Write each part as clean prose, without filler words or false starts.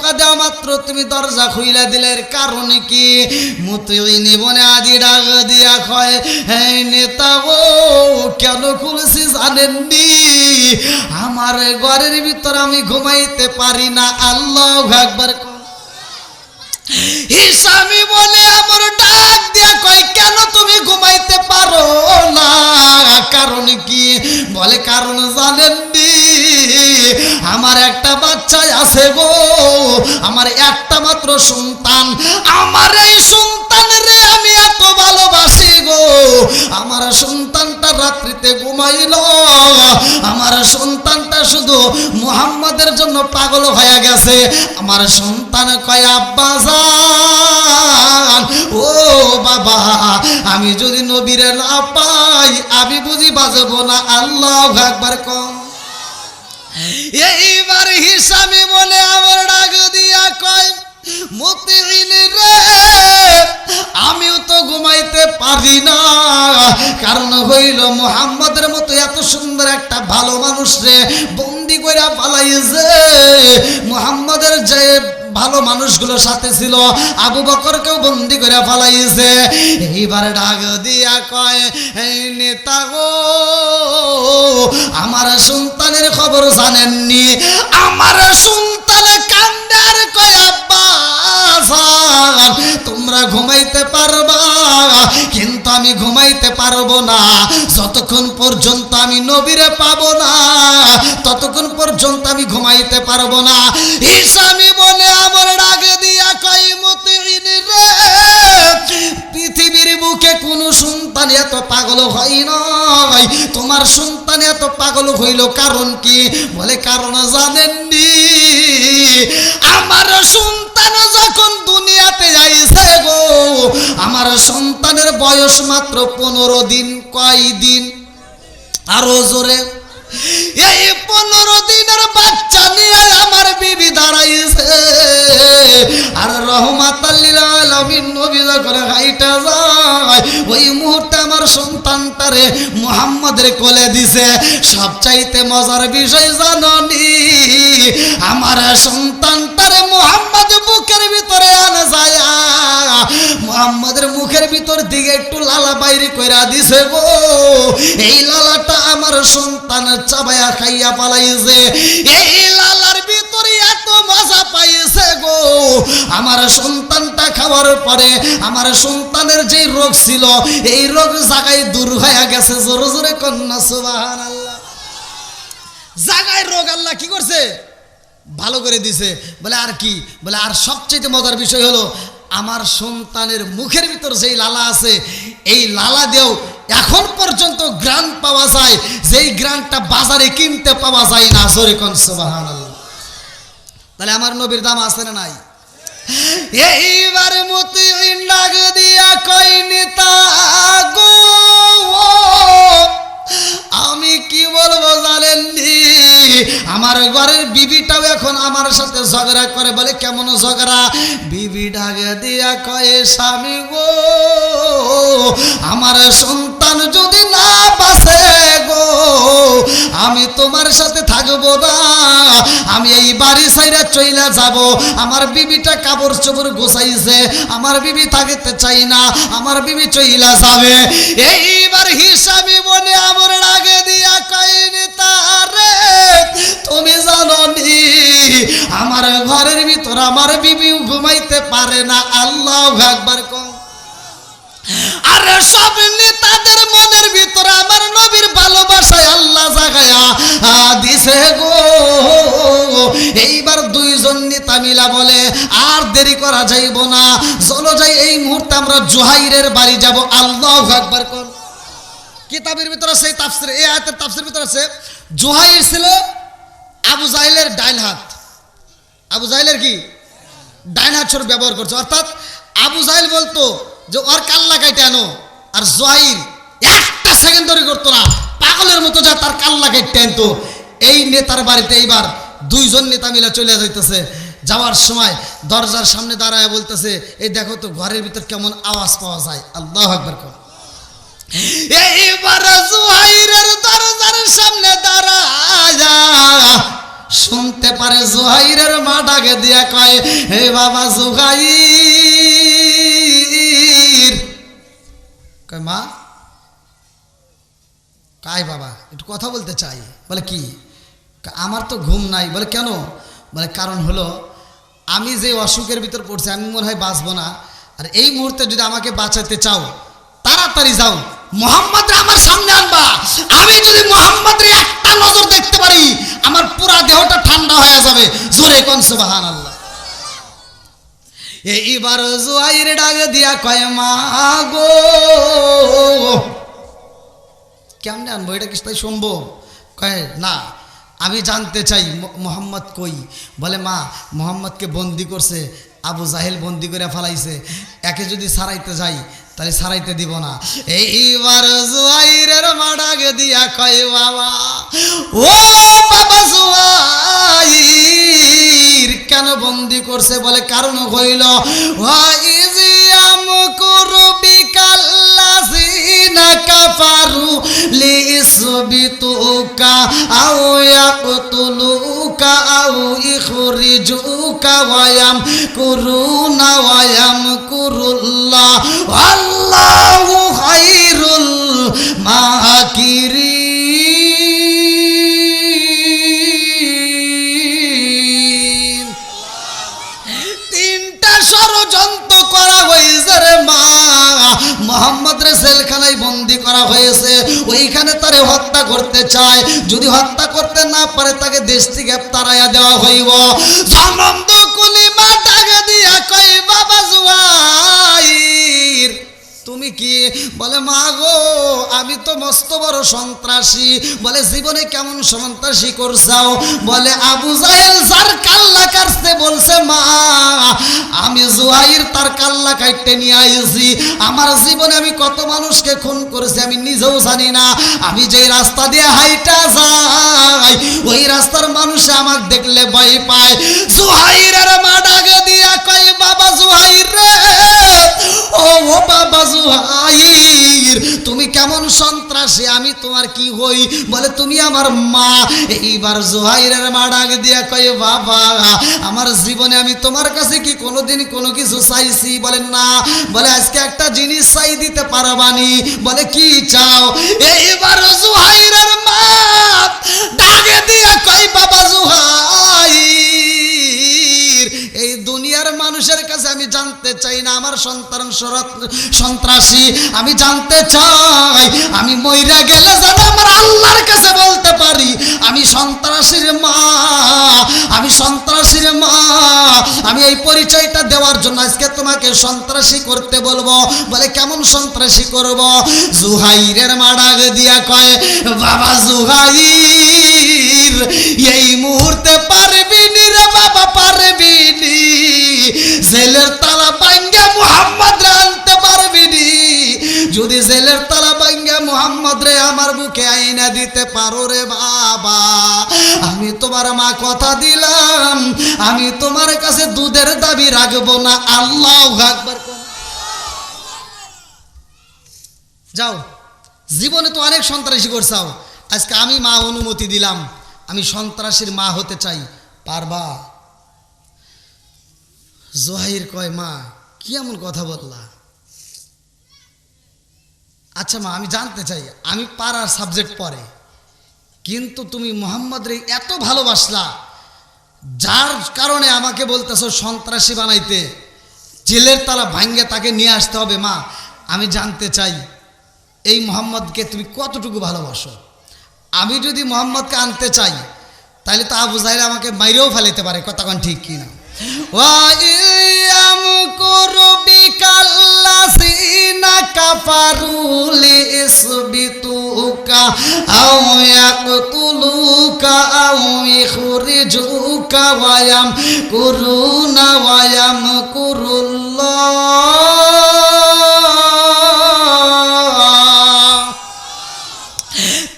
টোকা দেওয়া মাত্র তুমি দরজা খুইলা দিলের কারণ কি? মুতিইন ইবনে আদি ডাক দিয়া কয়, এই নেতা গো কেন খুলছি জানেননি? আমার ঘরের ভিতর আমি ঘুমাইতে পারি না। আল্লাহু আকবার। হিসামি বলে আমার ডাক দিয়া কয়, কেন তুমি ঘুমাইতে পারো না? কারণ কি? বলে কারণ জানেননি? আমার একটা বাচ্চা আছে গো, আমার একটা মাত্র সন্তান। আমার এই সন্তান রে আমি এত ভালোবাসি গো। আমার সন্তানটা রাত্রিতে ঘুমাইল, আমার সন্তানটা শুধু মুহাম্মাদের জন্য পাগল হয়ে গেছে। আমার সন্তান কয়, আব্বা জান, ও বাবা, আমি যদি নবীরে না পাই আমি বুঝি বাঁচবো না। আল্লাহু আকবার কম। এইবার হিসামি বলে আমার ডাক দিয়া কয়, মুতিইন রে আমিও তো ঘুমাইতে পারি না। কারণ হইল মুহাম্মাদের মতো এত সুন্দর একটা ভালো মানুষ রে বন্দি কইরা পালাইছে। মুহাম্মাদের যে ভালো মানুষগুলো সাথে ছিল আবু বকরকেও বন্দি করে ফালাইছে। এইবার ডাক দিয়া কয়, এই নেতা গো আমার সন্তানের খবর জানেননি? আমার সন্তান কান্দার কয়, আব্বা জান তোমরা ঘুমাইতে পারবা, কিন্তু আমি ঘুমাইতে পারবো না যতক্ষণ পর্যন্ত আমি নবীরে পাবো না, ততক্ষণ পর্যন্ত আমি ঘুমাইতে পারবো না। হিসামি বলে আমার ডাক দিয়া কয়, মুতিইন রে পৃথিবীর বুকে কোন সন্তান এত পাগল হয় নাই, তোমার সন্তান এত পাগল হইল কারণ কি? বলে কারণ জানেননি? আমার সন্তান যখন দুনিয়াতে আইছে গো, আমার সন্তানের বয়স মাত্র 15 দিন। কয় দিন? আরো জোরে। এই 15 দিনের বাচ্চা নিয়ে আমার বিবি দাঁড়াইছে। আর রহমাতাল লিল আলামিন নবী যখন হাইটা যায়, ওই মুহূর্তে আমার সন্তানটারে মুহাম্মাদের কোলে দিছে। সবচাইতে মজার বিষয় জাননি? আমার সন্তানটারে মুহাম্মদ বুকের ভিতরে আনা যায়, মুহাম্মাদের মুখের ভিতর দিকে একটু লালা বাইরে কইরা দিছে গো। এই লালাটা আমার সন্তান চাবায়া খাইয়া পালাইছে। এই লালার ভিতরে এত মজা পাইছে গো। আমার সন্তানটা খাওয়ার পরে আমার সন্তানের যে রোগ ছিল এই রোগ জায়গায় দূর হয়ে গেছে। জোরে জোরে কন্যা সুবহানাল্লাহ। জায়গায় রোগ আল্লাহ কি করছে? ভালো করে দিছে। বলে আর কি? বলে আর সবচেয়ে মজার বিষয় হলো আমার সন্তানের মুখের ভিতর যেই লালা আছে এই লালা দিয়েও এখন পর্যন্ত গ্রান পাওয়া যায়, যেই গ্রানটা বাজারে কিনতে পাওয়া যায় না। জোরে কোন সুবহানাল্লাহ। তাহলে আমার নবীর দাম আছে না নাই? এইবার মুতিইন ডাক দিয়া কই, নেতা গো আমি কি বলবো জানেননি? আমার ঘরের বিবিটাও এখন আমার সাথে ঝগড়া করে। বলে কেমন ঝগড়া? বিবি ডাক দিয়া কয়, স্বামী গো আমার সন্তান যদি না বাঁচে গো আমি তোমার সাথে থাকবো না, আমি এই বাড়ি ছাইরা চইলা যাব। আমার বিবিটা কাপড় চোপড় গোছাইছে, আমার বিবি থাকতে চাই না, আমার বিবি চইলা যাবে। এইবার হিসাবি বনে আমার ডাকে দিয়া কয়, নেতা রে তুমি জানো নি আমার ঘরের ভিতর আমার বিবিও ঘুমাইতে পারে না। আল্লাহু আকবার কও। আরে সব নেতাদের মনের ভিতরে আমার নবীর ভালোবাসায় আল্লাহ জাগায়া দিছে গো। এইবার দুইজন নেতা মিলা বলে আর দেরি করা যাইব না, চলো যাই এই মুহূর্তে আমরা জুহাইরের বাড়ি যাব। আল্লাহু আকবার কোন কিতাবের ভিতরে আছে তাফসীর, এই আয়াতের তাফসীরের ভিতরে আছে জুহাইর ছিল আবু জাহেলের ডাইন হাত। আবু জাহেলের কি ডাইন হাত স্বরূপ ব্যবহার করছে, অর্থাৎ আবু জাহেল বলতো যে ওর কাল্লা কাইটে আনো, আর জুহাইর একটা সেকেন্ড ধরে করতো না, পাগলের মতো যা তার কাল্লা কাইটে আনতো। এই নেতার বাড়িতে এইবার দুইজন নেতা মিলে চলে যাইতেছে। যাওয়ার সময় দরজার সামনে দাঁড়ায় বলতেছে, এই দেখো তো ঘরের ভিতর কেমন আওয়াজ পাওয়া যায়। আল্লাহু আকবার কর। এইবার জুহাইরের দরজার সামনে দাঁড়ায় শুনতে পারে জুহাইরের মা ডাকে দিয়া কয় হে বাবা জুহাইর, কয় মা কাই বাবা একটু কথা বলতে চাই। বলে কি? আমার তো ঘুম নাই। বলে কেন? বলে কারণ হলো আমি যে অসুখের ভিতর পড়ছি আমি মনে হয় বাঁচবো না, আর এই মুহূর্তে যদি আমাকে বাঁচাতে চাও তাড়াতাড়ি যাও মোহাম্মদ আমার সামনে আনবা। আমি যদি মোহাম্মদের একটা নজর দেখতে পারি আমার পুরা দেহটা ঠান্ডা হয়ে যাবে। জোরে কোন সুবহানাল্লাহ। এইবার জুহাইর ডাক দিয়া কয় মা গো কেমনে আনবো, এটা কি তাই সম্ভব? কয় না, আমি জানতে চাই মোহাম্মদ কই। বলে মা মোহাম্মদকে বন্দি করছে আবু জাহেল, বন্দি করে ফেলাইছে, একে যদি সারাইতে যাই তাহলে সারাইতে দিব না। এইবার জুহাইরের মা ডাক দিয়া কয় বাবা ও বাবা জুহাইর কেন বন্দি করছে? বলে কারণ হইল ওয়াইজিয়াম কুরবিকাল্লাযিনা কাফারু লিইসবিতুকা আও ইয়াকতুলুকা আও ইখরিজুকা ওয়া ইয়ামকুরুনা ওয়া ইয়ামকুরুল্লাহ আল্লাহু খায়রুল মাকিরিন। তিনটা ষড়যন্ত্র করা হয়েছে রে মা, মোহাম্মদ রে জেলখানায় বন্দি করা হয়েছে, ওইখানে তারে হত্যা করতে চায়, যদি হত্যা করতে না পারে তাকে দেশ থেকে তাড়াইয়া দেওয়া হইব। জনন্দ কুলিমা টাকা দিয়া কই বাবা জুহাইর তুমি কি? বলে মা গো আমি তো মস্ত বড় সন্ত্রাসী। বলে জীবনে কেমন সন্ত্রাসী করছাও? বলে আবু জাহেল যার কাল্লা কাটতে বলছে মা আমি জুহাইর তার কাল্লা কাটতে নিয়ে আইছি। আমার জীবনে আমি কত মানুষকে খুন করেছি আমি নিজেও জানি না। আমি যে রাস্তা দিয়ে হাইটা যাই ওই রাস্তার মানুষে আমাকে দেখলে ভয় পায়। জুহাইরের মা ডাকে দিয়া কয় বাবা জুহাইর রে ও বাবা জুহাইর তুমি কেমন সন্ত্রাসী, আমি তোমার কি হই? বলে তুমি আমার মা। এইবার জুহাইরের মা ডাক দিয়া কয় বাবা আমার জীবনে আমি তোমার কাছে কি কোনোদিন কোনো কিছু চাইছি? বলে না। বলে আজকে একটা জিনিস চাই দিতে পারবানি? বলে কি চাও? এইবার জুহাইরের মা ডাকে দিয়া কয় বাবা জুহাইর এই দুনিয়ার মানুষের কাছে আমি জানতে চাই না আমার সন্তান সন্ত্রাসী, আমি জানতে চাই আমি মইরা গেলে যেন আমার আল্লাহর কাছে বলতে পারি আমি সন্ত্রাসীর মা, আমি সন্ত্রাসীর মা। আমি এই পরিচয়টা দেওয়ার জন্য আজকে তোমাকে সন্ত্রাসী করতে বলবো। বলে কেমন সন্ত্রাসী করব? জুহাইরের মা ডাক দিয়া কয় বাবা জুহাইর এই মুহূর্তে পারবি নি রে বাবা, পারবি নি। জেলের তালা ভাঙ্গে মুহাম্মদ রে আনতে পারবি নি? যদি জেলের তালা ভাঙ্গে মুহাম্মদ রে আমার বুকে আইনা দিতে পারো রে বাবা আমি তোমার মা কথা দিলাম আমি তোমার কাছে দুধের দাবি রাখবো না। আল্লাহু আকবার। যাও, জীবনে তো অনেক সন্ত্রাসী করছাও, আজকে আমি মা অনুমতি দিলাম আমি সন্ত্রাসীর মা হতে চাই, পারবা? জুহাইর কয় মা কি এমন কথা বললা? আচ্ছা মা আমি জানতে চাই, আমি পারার সাবজেক্ট পড়ে, কিন্তু তুমি মোহাম্মদ রে এত ভালোবাসলা যার কারণে আমাকে বলতেছো সন্ত্রাসী বানাইতে, জেলের তালা ভাঙ্গে তাকে নিয়ে আসতে হবে। মা আমি জানতে চাই এই মোহাম্মদকে তুমি কতটুকু ভালোবাসো? আমি যদি মোহাম্মদকে আনতে চাই তাহলে তো আবু জাহেল আমাকে মাইরেও ফেলাইতে পারে, কথা কোন ঠিক কিনা? ওয়াইয়ামকুরবিকাল্লাযিনা কাফারু লিইসবিতুকা আও ইয়াকতুলুকা আও ইখরিজুকা ওয়া ইয়ামকুরুনা ওয়া ইয়ামকুরুল্লাহ।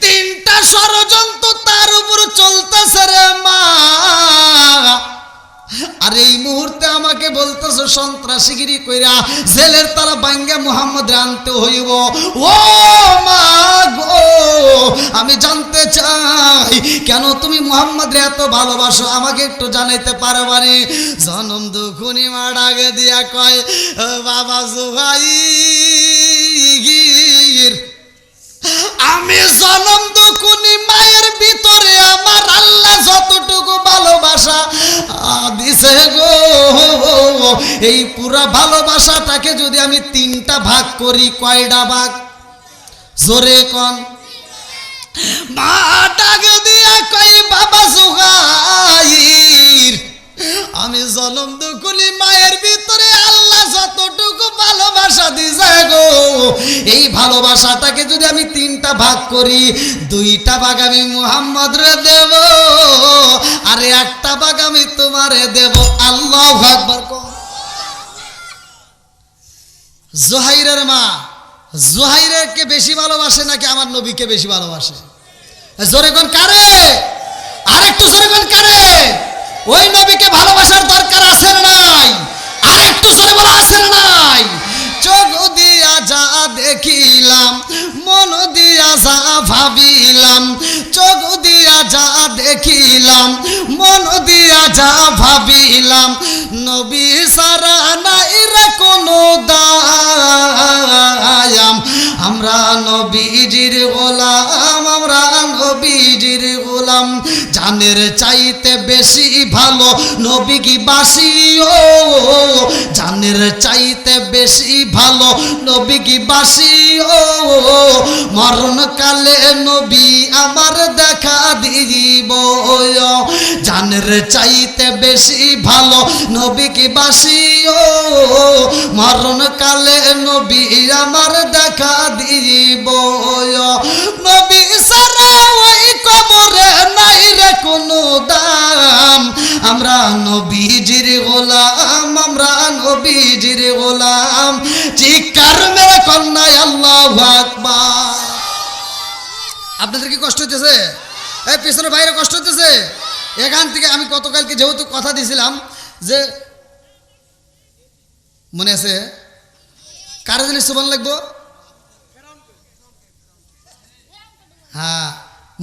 তিনটা ষড়যন্ত্র তার উপর চলতেছে রে মা। আর এই মুহূর্তে যে আমাকে বলতেছো সন্ত্রাসীগিরি কইরা জেলের তালা ভাঙ্গা মুহাম্মদ আনতে হইব, ও মা গো আমি জানতে চাই কেন তুমি মুহাম্মদরে এত ভালোবাসো, আমাকে একটু জানাইতে পারবানি? জনম দুখুনি মা ডাকে দিয়া কয়, বাবা জুহাইর, আমি জনম দুখুনি মায়ের ভিতরে আমার আল্লাহ যতটুকু ভালোবাসা দিছে গো, এই পুরা ভালোবাসাটাকে যদি আমি তিনটা ভাগ করি, কয়টা ভাগ? জোরে কোন। মা ডাকে দিয়া কই, বাবা জুহাইর, আমি জনম দুখুনি মায়ের ভিতরে আল্লাহ যতটুকু ভালোবাসা দিছে গো, এই ভালোবাসাটাকে যদি আমি তিনটা ভাগ করি, দুইটা ভাগ আমি মুহাম্মদরে দেব আর একটা ভাগ আমি তোমারে দেব। আল্লাহু আকবার। জুহাইরের মা জুহাইরকে বেশি ভালোবাসে নাকি আমার নবীকে বেশি ভালোবাসে? জোরে কোন কারে? আরেকটু জোরে কোন কারে? ওই নবীকে ভালোবাসার দরকার আছে না নাই? আরেকটু জোরে বলা আছে না নাই? চোখ দিয়া যা দেখিলাম, মন দিয়া যা ভাবিলাম, চোখ দিয়া যা দেখিলাম, মন দিয়া যা ভাবিলাম, নবী সারা নাই রে কোনো দায়াম, আমরা নবীজির গোলাম, আমরা নবীজির গোলাম, জানের চাইতে বেশি ভালো নবী কি বাসিও, জানের চাইতে বেশি ভালো নবী কি বাসিও, মরণ কালে নবী আমার দেখা দিব, জানের চাইতে বেশি ভালো নবী কি বাসিও, মরণ কালে নবী আমার দেখা দিব, নবী সারা ওই কবরে নাই রে কোনো দাম, আমরা নবীজির গোলাম, আমরা নবীজির গোলাম। চিৎকার মেরে কন্যায় আল্লাহু আকবার। আপনাদের কি কষ্ট হইতেছে? এই পিছনে বাইরে কষ্ট হইতেছে? এখান থেকে আমি গতকালকে যেহেতু কথা দিয়েছিলাম যে মনে আছে কারো জিনিস সুবহান লাগবো, হ্যাঁ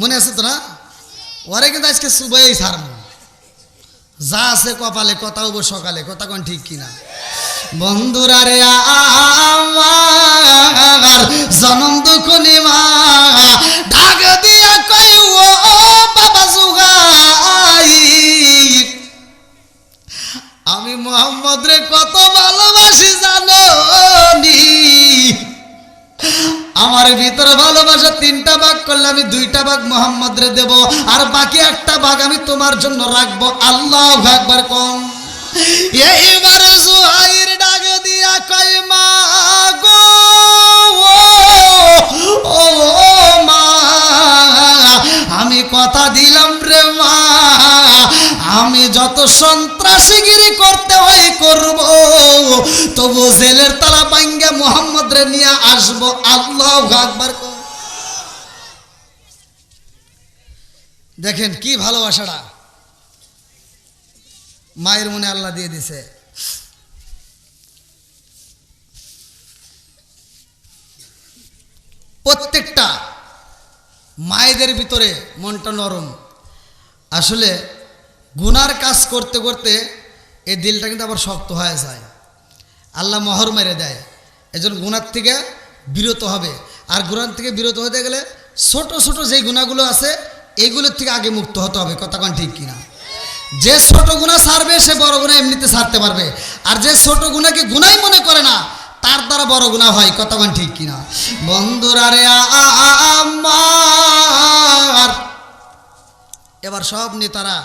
মনে আছে তো না? ওরে কিন্তু আজকে সুবহাই ছাড়বো, যা আছে কপালে কথা হবো সকালে, কথা কোন ঠিক কিনা? বন্ধুরা রে আমার জনম দুখুনি মা ডাক দিয়া কই, ও বাবা জুহাইর, আমি মুহাম্মদ রে কত ভালোবাসি জানো নি? আমার ভিতরে ভালোবাসা তিনটা ভাগ করলে আমি দুইটা ভাগ মুহাম্মদ রে দেব আর বাকি একটা ভাগ আমি তোমার জন্য রাখবো। আল্লাহু আকবার কোন। এইবার জুহাইর ডাক দিয়া কয়, মা গো ও মা, আমি কথা দিলাম রে মা, আমি যত সন্ত্রাসীগিরি করতে হয় করব, তবু জেলের তালা ভাঙ্গা মুহাম্মদ রে নিয়ে আসবো। আল্লাহু আকবার। দেখেন কি ভালোবাসাটা মায়ের মনে আল্লাহ দিয়ে দিছে। প্রত্যেকটা মায়েদের ভিতরে মনটা নরম। আসলে গুনার কাজ করতে করতে এই দিলটা কিন্তু আবার শক্ত হয়ে যায়, আল্লাহ মোহর মেরে দেয়। এজন্য গুনার থেকে বিরত হবে। আর গুনার থেকে বিরত হতে গেলে ছোট ছোট যেই গুণাগুলো আছে এইগুলোর থেকে আগে মুক্ত হতে হবে। কথা কোন ঠিক কিনা? যে ছোট গুনাহ ছাড়বে সে বড় গুনাহ এমনিতে ছাড়তে পারবে, আর যে ছোট গুনাহকে গুনাহই মনে করে না তার দ্বারা বড় গুনাহ হয়। কথা কোন ঠিক কিনা? বন্ধুরা রে আমার, এবার সব নেতারা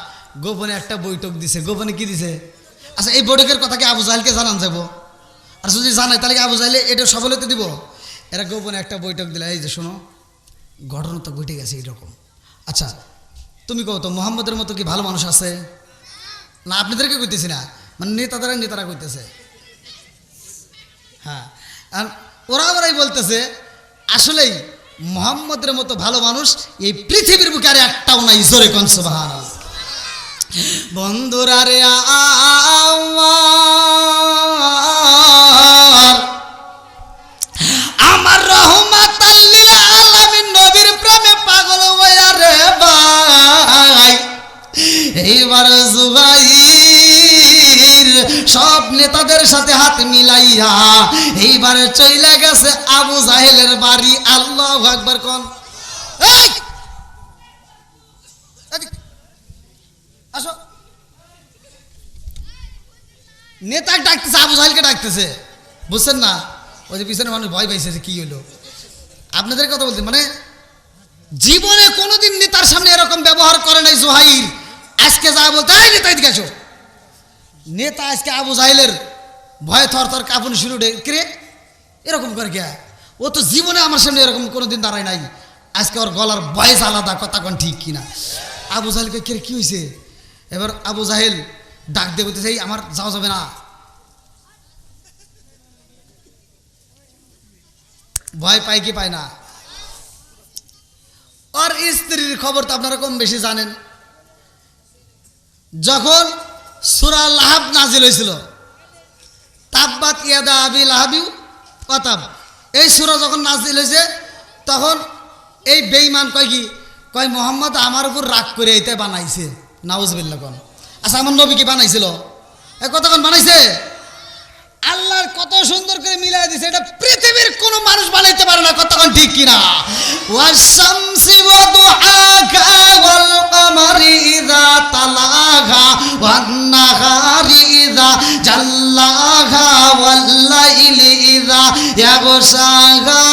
গোপনে একটা বৈঠক দিছে। গোপনে কি দিছে? আচ্ছা, এই বৈঠকের কথা কি আবু জাহেলকে জানান যাব? আর যদি জানাই তাহলে কি আবু জাহেলে এটা সফলতা দিব? এরা গোপনে একটা বৈঠক দিলে, এই যে শোনো, ঘটনা তো ঘটে গেছে এইরকম। আচ্ছা তুমি কও তো মুহাম্মদের মতো কি ভালো মানুষ আছে? না আপনাদেরকে কইতেছি না, মানে নেতারা কইতেছে। হ্যাঁ, আর ওরা ওরাই বলতেছে আসলেই মুহাম্মদের মতো ভালো মানুষ এই পৃথিবীর বুকে আর একটাও নাই। জোরে কোন সুবহানাল্লাহ। বন্ধুরা রে আমার, সব নেতাদের সাথে হাত মিলাইয়া এইবারে চইলা গেছে আবু জাহেলের বাড়ি। আল্লাহু আকবার কোন। এই আসো, নেতা ডাকতেছে, আবু জাহেলকে ডাকতেছে, বুঝছেন না? ওই যে পিছনে মানুষ ভয় পাইছে কি হলো। আপনাদের কথা বলতে মানে জীবনে কোনোদিন নেতার সামনে এরকম ব্যবহার করে নাই জুহাইর। আজকে যা বলতে এই নেতা এদিকে আসো, নেতা আজকে আবু জাহেলের ভয়ে থর থর কাঁপুনি শুরু কে এরকম করে কে? ও তো জীবনে আমার সামনে এরকম কোনোদিন দাঁড়ায় নাই। আজকে ওর গলার ভয়েস আলাদা, কথা কোন ঠিক কিনা? আবু জাহেলকে কে কি হয়েছে? এবার আবু জাহেল ডাক দিয়ে বলতেছে আমার যাওয়া যাবে না। ভয় পায় কি পায় না? আর স্ত্রীর খবর তো আপনারা কম বেশি জানেন। যখন সূরা লাহাব নাজিল হয়েছিল, তাব্বাত ইয়াদা আবি লাহাবি ওয়া তাব, এই সূরা যখন নাজিল হয়েছে তখন এই বেঈমান কয় কি কয় মুহাম্মদ আমার উপর রাগ করে এইটা বানাইছে। নাউজুবিল্লাহ কোন। আচ্ছা আমার নবী কি বানাইছিল? এই কথা কোন বানাইছে? আল্লাহর কত সুন্দর করে মিলাই দিয়েছে, এটা পৃথিবীর কোন মানুষ বানাইতে পারে না। কতক্ষণ ঠিক কিনা? ওয়াশ-শামসি ওয়া দুহাহা ওয়াল কামারি ইযা তালাহা ওয়ান নাহারি ইযা জাল্লাহা ওয়াল লাইলি ইযা ইয়াগশাহা।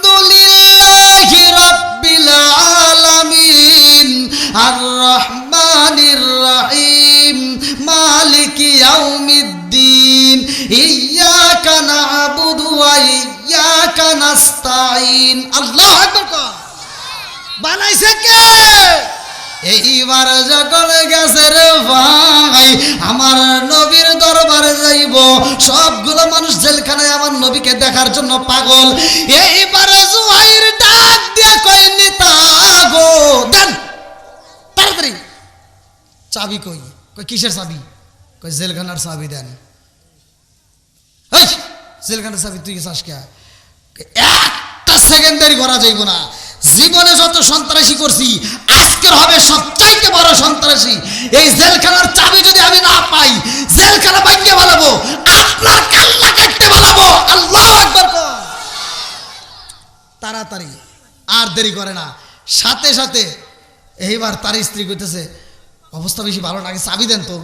আলহামদুলিল্লাহি রাব্বিল আলামিন আর-রহমানির রহিম মালিকি ইয়াউমিদ্দিন ইয়্যাকা না'বুদু ওয়া ইয়্যাকা নাস্তাঈন। আল্লাহু আকবার। বানাইছে কে? এইবার যখন গেছে রে ভাই আমার নবীর দরবারে যাইব, সবগুলো মানুষ জেলখানায় আমার নবীকে দেখার জন্য পাগল। এইবার জুহাইর ডাক দিয়ে কই নেতা গো দেন তাড়াতাড়ি চাবি। কই কই কিসের চাবি? কই জেলখানার চাবি দেন। জেলখানার চাবি তুই চাস কে? একটা সেকেন্ডারি করা যাইব না। জীবনে যত সন্ত্রাসী করছি আজকের হবে সবচাইতে বড় সন্ত্রাসী। এই জেলখানার চাবি যদি আমি না পাই জেলখানা ভাঙিয়ে বানাবো, আপনার কাল্লা কাটতে বানাবো। আল্লাহু আকবার। তাড়াতাড়ি আর দেরি করে না, সাথে সাথে এইবার তার স্ত্রী কইতেছে অবস্থা বেশি ভালো লাগে, চাবি দেন তো।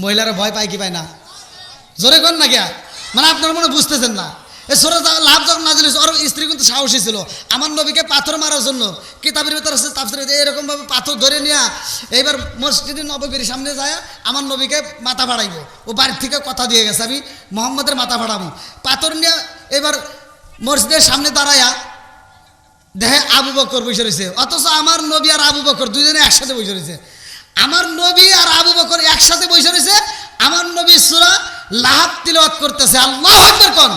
মহিলারা ভয় পায় কি পায় না? জোরে কর না কে? মানে আপনার মনে বুঝতেছেন না। এই সূরা লাহাব যখন নাজিল হয়েছে ওর স্ত্রী কিন্তু সাহসী ছিল। আমার নবীকে পাথর মারার জন্য কিতাবের ভিতরে আছে তাফসীরে এরকম ভাবে পাথর ধরে নিয়ে এইবার মসজিদে নববীর সামনে যায় আমার নবীকে মাথা ফাড়াইবো। ও বাড়ির থেকে কথা দিয়ে গেছে আমি মুহাম্মদের মাথা ফাড়াবো। পাথর নিয়ে এবার মসজিদের সামনে দাঁড়ায়া দেখে আবু বকর বসে রয়েছে, অথচ আমার নবী আর আবু বকর দুজনে একসাথে বসে রয়েছে। আমার নবী আর আবু বকর একসাথে বসে রয়েছে, আমার নবী সূরা লাহাব তিলাওয়াত করতেছে। আল্লাহু আকবার কোন।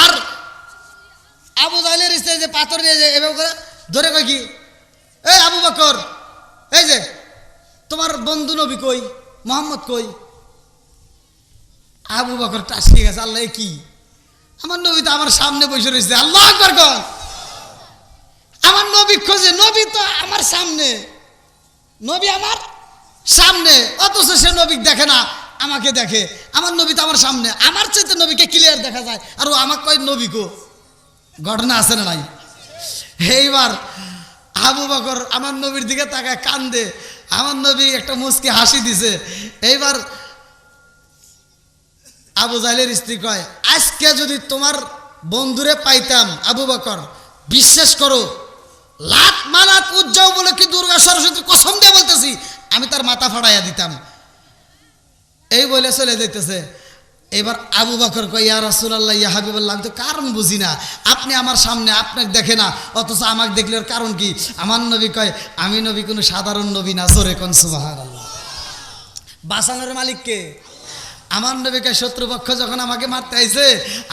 আর আবু জাহেলের স্ত্রী যে পাথর নিয়ে যায় এভাবে করে ধরে কয় কি এই আবু বকর, এই যে তোমার বন্ধু নবী কই, মুহাম্মদ কই? আবু বকর টাসকে গেছে, আল্লাহ কি আমার নবী তো আমার সামনে বসে রয়েছে। আল্লাহু আকবার কোন। আমার নবী খোঁজে, নবী তো আমার সামনে, নবী আমার সামনে, অথচ সে নবী দেখে না, আমাকে দেখে। আমার নবী তো আমার সামনে, আমার চাইতে নবীকে ক্লিয়ার দেখা যায়, আর ও আমাকে কয় নবী কো। ঘটনা আছে না নাই? এইবার আবু বকর আমার নবীর দিকে তাকায় কান্দে, আমার নবী একটা মুচকি হাসি দিছে। এইবার আবু জাহেলের স্ত্রী কয় আজকে যদি তোমার বন্ধুরে পাইতাম আবু বকর, বিশ্বাস করো লাত মানাত উজ্জাও বলে কি দুর্গা সরস্বতী কসম দিয়ে বলতেছি আমি তার মাথা ফাড়াইয়া দিতাম। এই বলে চলে যাইতেছে। এবার আবু বকর কয় ইয়া রাসূলুল্লাহ ইয়া হাবিবাল্লাহ, আমি তো কারণ বুঝি না, আপনি আমার সামনে আপনাকে দেখে না, অথচ আমাকে দেখলে ওর কারণ কি? আমার নবী কয় আমি নবী কোনো সাধারণ নবী না। জোরে কোন সুবহানাল্লাহ। বাঁচানোর মালিক কে? আমার নবীকে শত্রুপক্ষ যখন আমাকে মারতে আইছে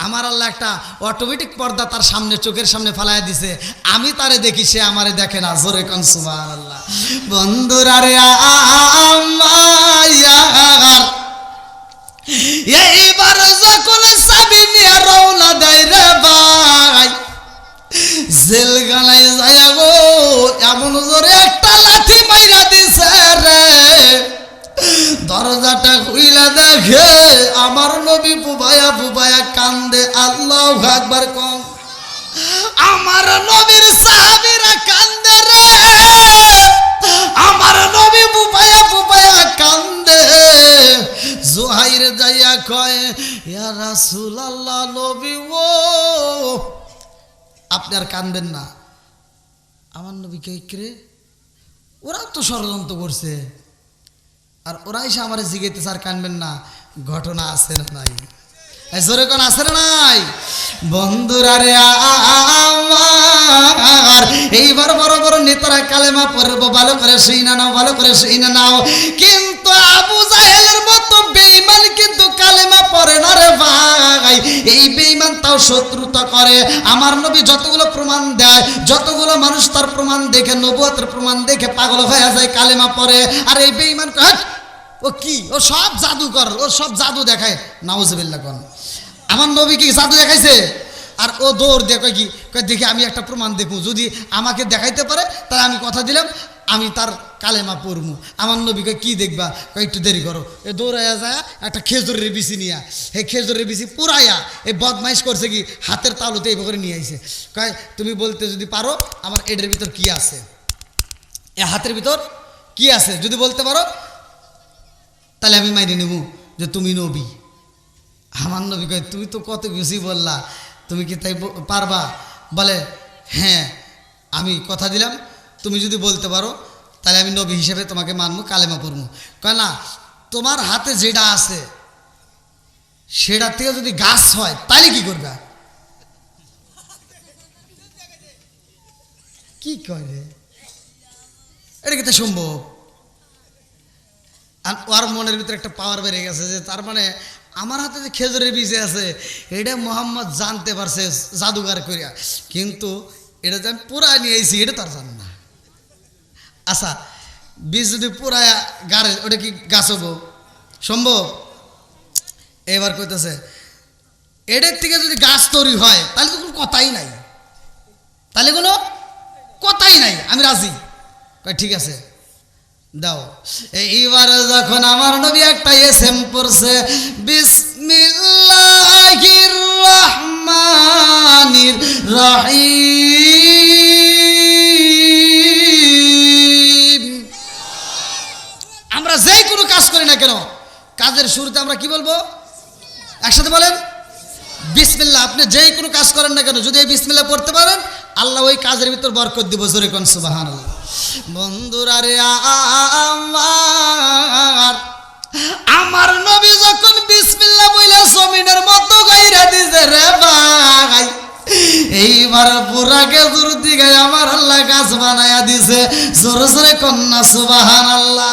আমার আল্লাহ একটা অটোমেটিক পর্দা তার সামনে চোখের সামনে ফালাইয়া দিছে, আমি তারে দেখি সে আমারে দেখে না। জোরে কোন সুবহানাল্লাহ। বন্ধুরা রে আমার এইবার যখন চাবি নিয়ে রওনা দেয় রে ভাই জেলখানায় যায় গো, আমার নবীর সাহাবীরা কান্দে রে, আমার নবী বুপায়া বুপায়া কান্দে। জুহাইর যাইয়া কয় ইয়া রাসূলুল্লাহ, নবী ও আপনি আর কানবেন না। আমার নবী কে রে, ওরা তো ষড়যন্ত্র করছে, আর ওরা এসে আমার জিগাইতেছে আর কানবেন না। ঘটনা আছে না নাই? জোরে কোন আছে না নাই? বন্ধুরা রে আমার, এইবার বড় বড় নেতারা কালেমা পড়বো, ভালো করে শুই না নাও, ভালো করে শুই না নাও। কিন্তু আবু জাহেলের মতো বেঈমান কিন্তু কালেমা পড়ে না রে ভাই। এই বেঈমান তাও শত্রুতা করে। আমার নবী যতগুলো প্রমাণ দেয়, যতগুলো মানুষ তার প্রমাণ দেখে, নবুয়তের প্রমাণ দেখে পাগল হয়ে যায়, কালেমা পড়ে। আর এই বেঈমান ও কি, ও সব জাদুকর, ও সব জাদু দেখায়। নাউজুবিল্লাহ কোন, আমার নবী কি জাদু দেখাইছে? আর ও দৌড় দিয়ে কয় কি, কয় দেখি আমি একটা প্রমাণ দেখবো, যদি আমাকে দেখাইতে পারে তাহলে আমি কথা দিলাম আমি তার কালেমা পড়বো। আমার নবী কয় কি দেখবা? কয় একটু দেরি করো। এ দৌড়াইয়া যায় একটা খেজুরের বিচি নিয়া, এই খেজুরের বিচি পুরাইয়া এই বদমাইশ করছে কি, হাতের তালুতে এই করে নিয়ে আইছে। কয় তুমি বলতে যদি পারো আমার এটার ভিতর কি আছে, এ হাতের ভিতর কি আছে যদি বলতে পারো তাহলে আমি মাইনে নেব যে তুমি নবী। আমার নবী কয় তুমি তো কত বেশি বললা, তুমি কি তাই পারবা? বলে হ্যাঁ, আমি কথা দিলাম তুমি যদি বলতে পারো তাহলে আমি নবী হিসেবে তোমাকে মানবো, কালেমা পড়বো। কয় না, তোমার হাতে যেটা আছে সেটা থেকে যদি গাছ হয় তাহলে কি করবে? কি করে এটা কি সম্ভব? আর ওর মনের ভিতরে একটা পাওয়ার বেড়ে গেছে যে তার মানে আমার হাতে যে খেজুরের বীজ আছে এটা মোহাম্মদ জানতে পারছে জাদুগার করিয়া, কিন্তু এটা যে আমি পুরা নিয়ে আইছি এটা তার জান না। আচ্ছা, বীজ যদি পুরায়া গাড়ে ওটা কি গাছ হবো? সম্ভব? এবার কইতেছে এটার থেকে যদি গাছ তৈরি হয় তাহলে তো কোনো কথাই নাই, তাহলে কোনো কথাই নাই, আমি রাজি। কয় ঠিক আছে দাও। এইবার যখন আমার নবী একটা এসএম পড়ছে, বিসমিল্লাহির রহমানির রহিম। আমরা যেই কোনো কাজ করি না কেন, কাজের শুরুতে আমরা কি বলবো? একসাথে বলেন বিসমিল্লাহ। আপনি যেই কোনো কাজ করেন না কেন, যদি এই বিসমিল্লাহ পড়তে পারেন আল্লাহ ওই কাজের ভিতর বরকত দিব। জোরে কোন সুবহানাল্লাহ। বন্ধুরা রে আমার নবী যখন বিসমিল্লাহ বইলা জমিনের মতো গাইরা দিছে রে ভাই, এইবার পুরা খেজুর দিকে আমার আল্লাহ গাছ বানায়া দিছে। জোরে জোরে কন্যা সুবহানাল্লাহ।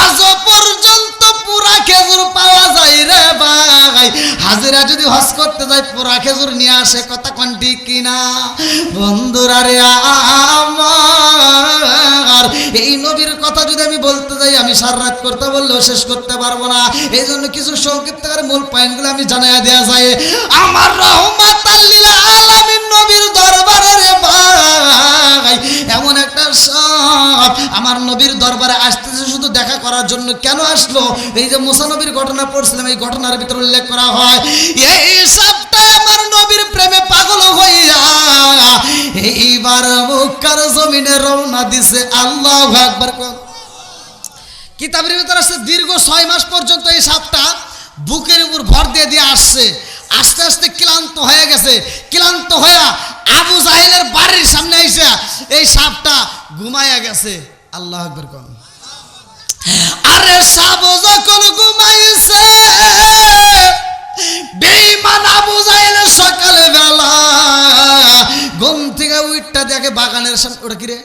আজও পর্যন্ত পুরা খেজুর পাওয়া যায় রে ভাই। হাজিরা যদি হজ করতে যায় পুরা খেজুর নিয়ে আসে, কথা কোন ঠিক কিনা? বন্ধুরা রে আমার, এই নবীর কথা যদি আমি বলতে যাই আমি সারা রাত করতে বললেও শেষ করতে পারবো না। এই জন্য কিছু সংক্ষিপ্ত করে মূল পয়েন্টগুলো আমি জানাইয়া দেওয়া যায়। আমার রহমাতাল লিল আলামিন নবীর দরবারে রে ভাই এমন একটা সাপ আমার নবীর দরবারে আসতেছে শুধু দেখা করার জন্য। কেন আসলো? এই যে মুসা নবীর ঘটনা পড়ছিলাম, এই ঘটনার ভিতরে উল্লেখ করা হয় এই সাপটা আমার নবীর প্রেমে পাগল হইয়া এইবার মক্কার জমিনে রওনা দিছে। আল্লাহু আকবার। কিতাবের ভিতরে আসছে দীর্ঘ 6 মাস পর্যন্ত এই সাপটা বুকের উপর ভর দিয়ে দিয়ে আসছে। আস্তে আস্তে ক্লান্ত হয়ে গেছে। ক্লান্ত হয়ে আবু জাহেলের বাড়ির সামনে আইসা এই সাপটা ঘুমায়া গেছে। আল্লাহু আকবার কোন। আরে সাপ যখন ঘুমাইছে, বেঈমান আবু জাহেল সকালে বেলা ঘুম থেকে উঠটা দেখে বাগানের সামনে, ওটা কি রে?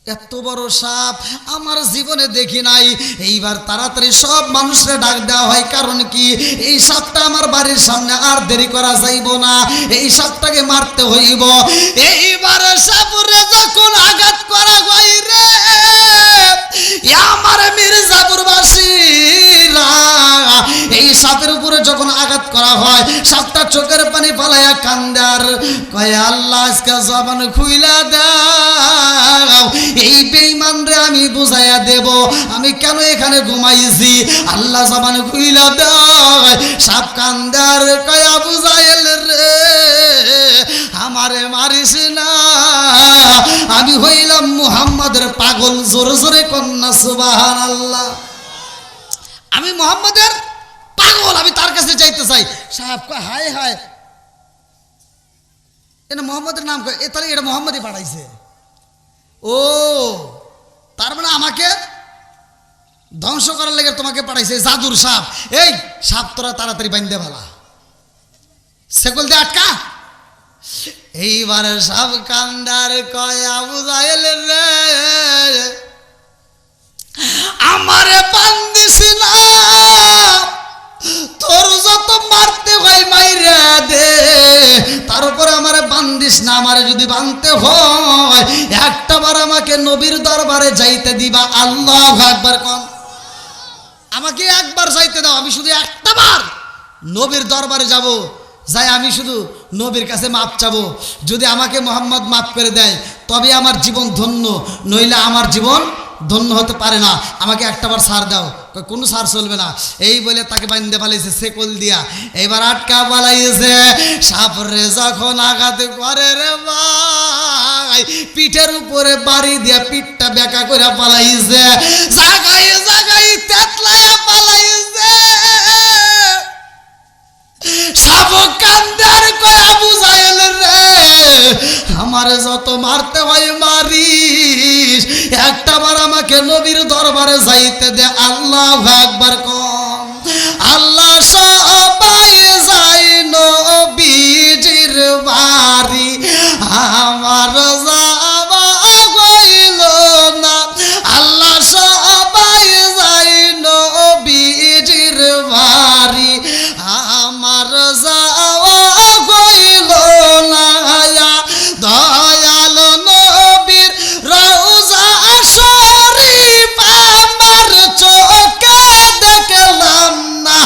এত বড় সাপ আমার জীবনে দেখি নাই। এইবার তাড়াতাড়ি সব মানুষরা ডাক দেওয়া হয়, কারণ কি এই সাপটা আমার বাড়ির সামনে, আর দেরি করা যাইব না, এই সাপটাকে মারতে হইব। এইবার সাপুরে যখন আঘাত করা হয় রে আমার মির্জাপুরবাসীরা, এই সাপের উপরে যখন আঘাত করা হয় সাপটা চোখের পানি ফালাইয়া কান্দে আর কয় আল্লাহ আজকে জবান খুইলা দাও, এই বেঈমান রে আমি বুঝাইয়া দেব আমি কেন এখানে ঘুমাইছি আল্লাহ জবান খুইলা দেয় সাপ কান্দার কয় আবু জাহেল রে আমারে মারিস না আমি হইলাম মুহাম্মাদের পাগল জোরে জোরে কন্যা সুবহানাল্লাহ আমি মুহাম্মাদের পাগল আমি তার কাছে যাইতে চাই সাহেব কয় হায় হায় এটা মুহাম্মাদের নাম কয় তাহলে এটা মুহাম্মাদই পাঠাইছে ও তার মানে আমাকে ধ্বংস করার লেগে তোমাকে পাঠাইছে জাদুর সাপ এই সাপ তোরা তাড়াতাড়ি বাঁধতে ভালা সেকল দিয়ে আটকা এইবারে সাপ কান্দার কয় আবু জাহেল রে আমারে বান্ধিস না তোর যত মারতে হয় মাইরা দে তারপরে আমারে বান্ধিস না আমারে যদি বাঁধতে হয় একটাবার আমাকে নবীর দরবারে যাইতে দিবা আল্লাহু আকবার কোন আমাকে একবার যাইতে দাও আমি শুধু একটাবার নবীর দরবারে যাব যাই আমি শুধু নবীর কাছে মাপ চাবো যদি আমাকে মুহাম্মদ মাফ করে দেয় তবে আমার জীবন ধন্য নইলে আমার জীবন ধন্য হতে পারে না আমাকে একটাবার ছাড় দাও কোনো ছাড় চলবে না এই বলে তাকে বাঁধতে পালাইছে সেকল দিয়া এবার আটকা পালাইছে সাপরে যখন আঘাত করে রে ভাই পিঠের উপরে বাড়ি দিয়া পিঠটা বেঁকা করে পালাইছে জাগাই জাগাই তেতলায়া পালাইছে সাপ কান্দার কয় আবু জাহেল রে আমারে যত মারতে হয় মারিস একটাবার আমাকে নবীর দরবারে যাইতে দে আল্লাহু আকবার কম আল্লাহ সবাই যাই নবীজির বাড়ি আমার যাওয়া হইল না আল্লাহ সবাই যাই নবীজির বাড়ি আমার যাওয়া হইল না দয়াল নবীর রওজা শরীফ আমার চোখে দেখলাম না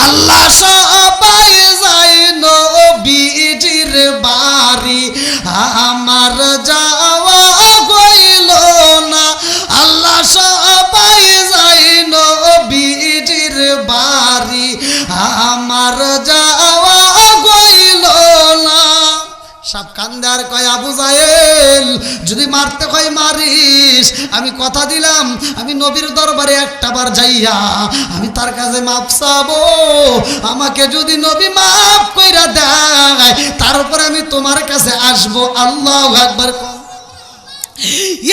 আল্লাহ সবাই যাই নবীজির বাড়ি আমার যাওয়া হইল না আল্লাহ সবাই যাই নবীজির বাড়ি আমার যাওয়া হইল না সাপ কান্দার কয় আবু জাহেল যদি মারতে কয় মারিস আমি কথা দিলাম আমি নবীর দরবারে একটাবার যাইয়া আমি তার কাছে মাপ চাবো আমাকে যদি নবী মাফ কইরা দেয় তারপর আমি তোমার কাছে আসবো আল্লাহু আকবার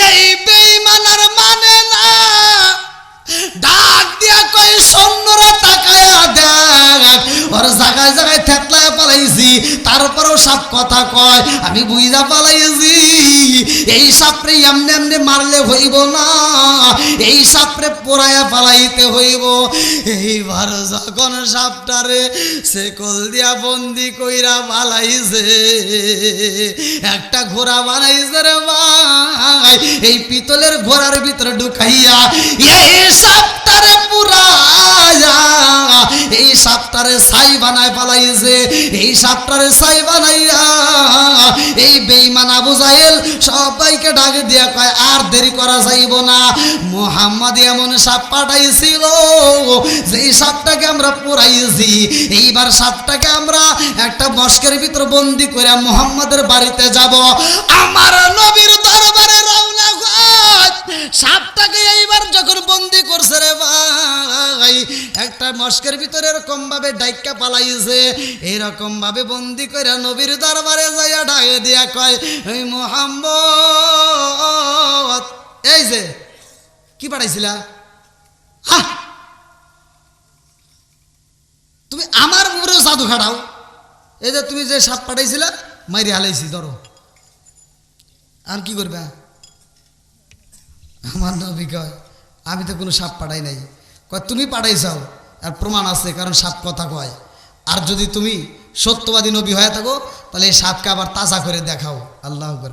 এই বেঈমানের মানে না ডাক দিয়া কই সৈন্যরা তাকায়া দেখ ওর জায়গায় জায়গায় থেতলায় পালাইছি তারপরেও সাপ কথা কয় আমি বুঝা পালাইছি এই সাপরে এমনি এমনি মারলে হইব না এই সাপরে পোড়ায়া পালাইতে হইব এইবার যখন সাপটারে সেকল দিয়া বন্দি কইরা পালাইছে একটা ঘোড়া বানাইছে রে ভাই এই পিতলের ঘোড়ার ভিতরে ঢুকাইয়া এই সাপটারে পুরায়া এই সাপটারে ছাই বানায় পালাইছে এই সাপটারে ছাই বানাইয়া এই বেঈমান আবু জাহেল সবাইকে ডাক দিয়া কয় আর দেরি করা যাইব না মুহাম্মদ এমন সাপ পাঠাইছিল যেই সাপটাকে আমরা পুরাইছি এইবার সাপটাকে আমরা একটা মস্কের ভিতর বন্দি করে মুহাম্মদের বাড়িতে যাব আমার নবীর দরবারে রওনা হয় সাপটাকে এইবার যখন বন্দি করছে রে ভাই একটা মস্কের ভিতরে এরকম ভাবে ডাইকা পালাইছে এরকম ভাবে বন্দি করে নবীর দরবারে যাইয়া ডাকে দিয়া কয় ওই মুহাম্মদ এই যে কি পাঠাইছিলা তুমি আমার উপরে জাদু খাটাও এই যে তুমি যে সাপ পাঠাইছিলা মাইরে হালাইছি ধরো আর কি করবে আমার নবী কয় আমি তো কোনো সাপ পাঠাই নাই কয় তুমি পাঠাইছাও আর প্রমাণ আছে কারণ সাপ কথা কয় আর যদি তুমি সত্যবাদী নবী হয়ে থাকো তাহলে এই সাপকে আবার তাজা করে দেখাও আল্লাহু আকবার।